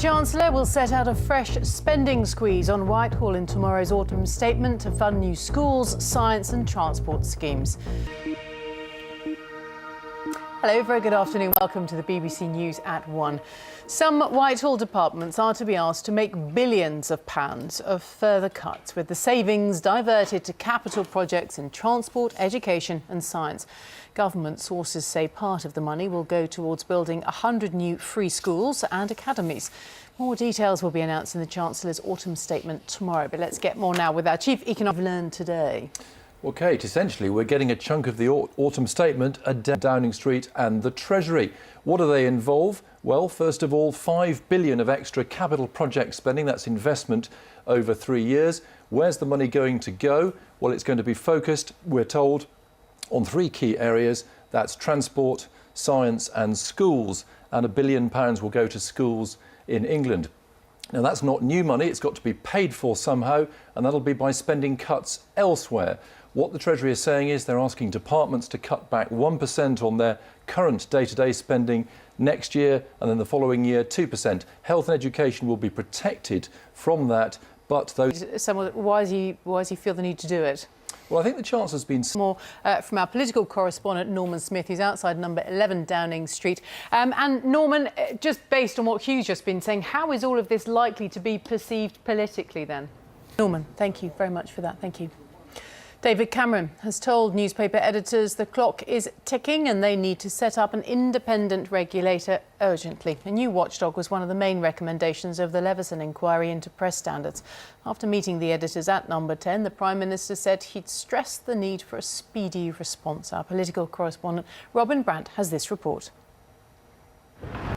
Chancellor will set out a fresh spending squeeze on Whitehall in tomorrow's autumn statement to fund new schools, science and transport schemes. Hello, very good afternoon. Welcome to the BBC News at 1. Some Whitehall departments are to be asked to make billions of pounds of further cuts, with the savings diverted to capital projects in transport, education and science. Government sources say part of the money will go towards building 100 new free schools and academies. More details will be announced in the Chancellor's autumn statement tomorrow. But let's get more now with our Chief Economist learned today. Well, Kate, essentially we're getting a chunk of the autumn statement at Downing Street and the Treasury. What do they involve? Well, first of all, £5 billion of extra capital project spending. That's investment over 3 years. Where's the money going to go? Well, it's going to be focused, we're told, on 3 key areas. That's transport, science and schools. And £1 billion will go to schools in England. Now, that's not new money. It's got to be paid for somehow, and that'll be by spending cuts elsewhere. What the Treasury is saying is they're asking departments to cut back 1% on their current day-to-day spending next year, and then the following year 2%. Health and education will be protected from that, but those... Why does he feel the need to do it? Well, I think the Chancellor's been... More from our political correspondent, Norman Smith, who's outside number 11 Downing Street. And Norman, just based on what Hugh's just been saying, how is all of this likely to be perceived politically then? Norman, thank you very much for that. Thank you. David Cameron has told newspaper editors the clock is ticking and they need to set up an independent regulator urgently. A new watchdog was one of the main recommendations of the Leveson inquiry into press standards. After meeting the editors at number 10, the Prime Minister said he'd stressed the need for a speedy response. Our political correspondent Robin Brandt has this report.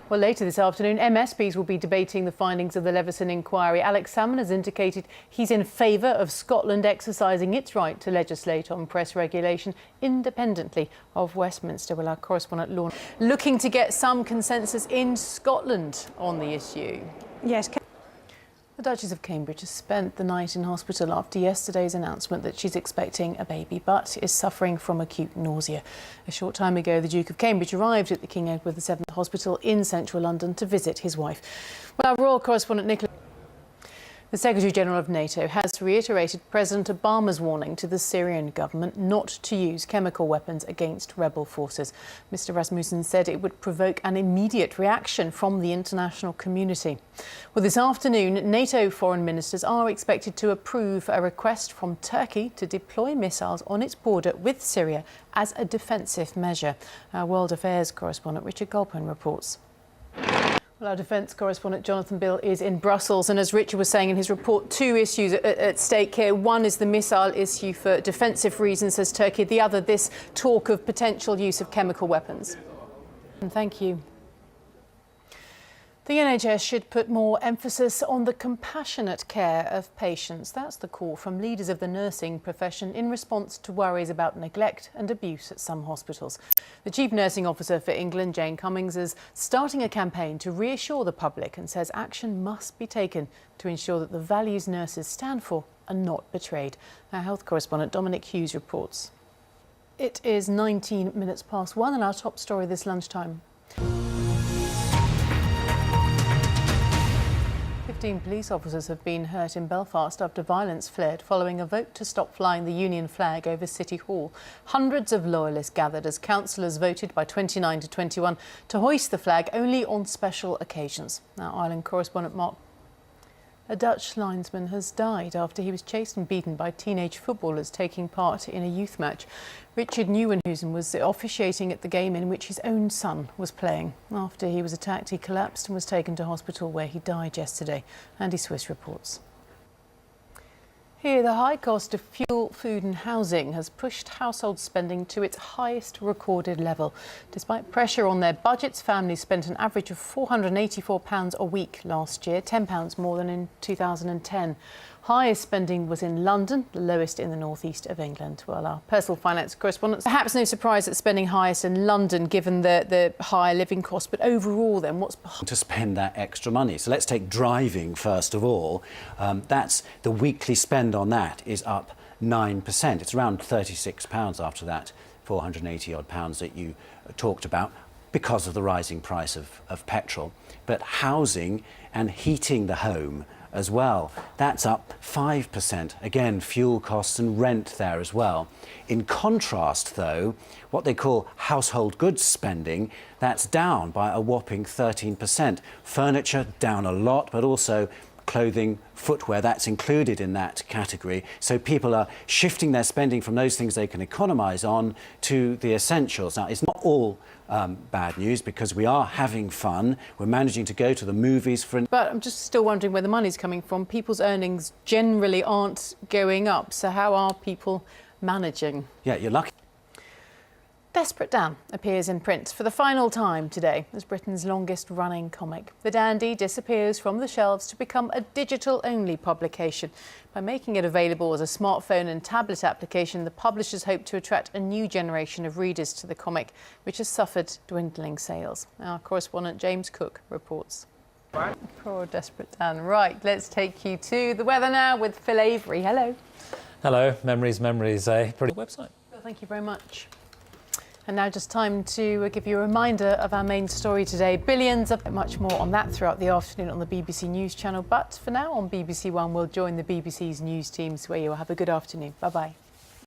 Well, later this afternoon, MSPs will be debating the findings of the Leveson inquiry. Alex Salmon has indicated he's in favour of Scotland exercising its right to legislate on press regulation independently of Westminster. Well, our correspondent Lorna looking to get some consensus in Scotland on the issue. Yes. The Duchess of Cambridge has spent the night in hospital after yesterday's announcement that she's expecting a baby but is suffering from acute nausea. A short time ago, the Duke of Cambridge arrived at the King Edward VII Hospital in central London to visit his wife. Well, our royal correspondent Nicola... The Secretary-General of NATO has reiterated President Obama's warning to the Syrian government not to use chemical weapons against rebel forces. Mr Rasmussen said it would provoke an immediate reaction from the international community. Well, this afternoon, NATO foreign ministers are expected to approve a request from Turkey to deploy missiles on its border with Syria as a defensive measure. Our World Affairs correspondent Richard Golpin reports. Well, our defence correspondent Jonathan Bill is in Brussels, and as Richard was saying in his report, 2 issues at stake here. One is the missile issue for defensive reasons, says Turkey. The other, this talk of potential use of chemical weapons. And thank you. The NHS should put more emphasis on the compassionate care of patients. That's the call from leaders of the nursing profession in response to worries about neglect and abuse at some hospitals. The Chief Nursing Officer for England, Jane Cummings, is starting a campaign to reassure the public and says action must be taken to ensure that the values nurses stand for are not betrayed. Our health correspondent Dominic Hughes reports. It is 19 minutes past 1 and our top story this lunchtime. 15 police officers have been hurt in Belfast after violence flared following a vote to stop flying the Union flag over City Hall. Hundreds of loyalists gathered as councillors voted by 29 to 21 to hoist the flag only on special occasions. Now, Ireland correspondent Mark. A Dutch linesman has died after he was chased and beaten by teenage footballers taking part in a youth match. Richard Nieuwenhuizen was officiating at the game in which his own son was playing. After he was attacked, he collapsed and was taken to hospital where he died yesterday. Andy Swiss reports. Here, the high cost of fuel, food and housing has pushed household spending to its highest recorded level. Despite pressure on their budgets, families spent an average of £484 a week last year, £10 more than in 2010. Highest spending was in London, the lowest in the northeast of England. Well, our personal finance correspondent, perhaps no surprise that spending highest in London given the higher living costs, but overall then what's behind to spend that extra money? So let's take driving first of all. That's the weekly spend on that is up 9%. It's around £36 after that £480 odd that you talked about. because of the rising price of petrol, but housing and heating the home as well. That's up 5%. Again, fuel costs and rent there as well. In contrast, though, what they call household goods spending, that's down by a whopping 13%. Furniture down a lot, but also clothing, footwear, that's included in that category. So people are shifting their spending from those things they can economise on to the essentials. Now, it's not all bad news, because we are having fun. We're managing to go to the movies for... But I'm just still wondering where the money's coming from. People's earnings generally aren't going up, so how are people managing? Yeah, you're lucky. Desperate Dan appears in print for the final time today as Britain's longest-running comic. The dandy disappears from the shelves to become a digital-only publication. By making it available as a smartphone and tablet application, the publishers hope to attract a new generation of readers to the comic, which has suffered dwindling sales. Our correspondent James Cook reports. Poor Desperate Dan. Right, let's take you to the weather now with Phil Avery. Hello. Hello. Memories, pretty website. Well, thank you very much. And now just time to give you a reminder of our main story today. Billions of much more on that throughout the afternoon on the BBC News channel. But for now on BBC One, we'll join the BBC's news teams where you'll have a good afternoon. Bye-bye.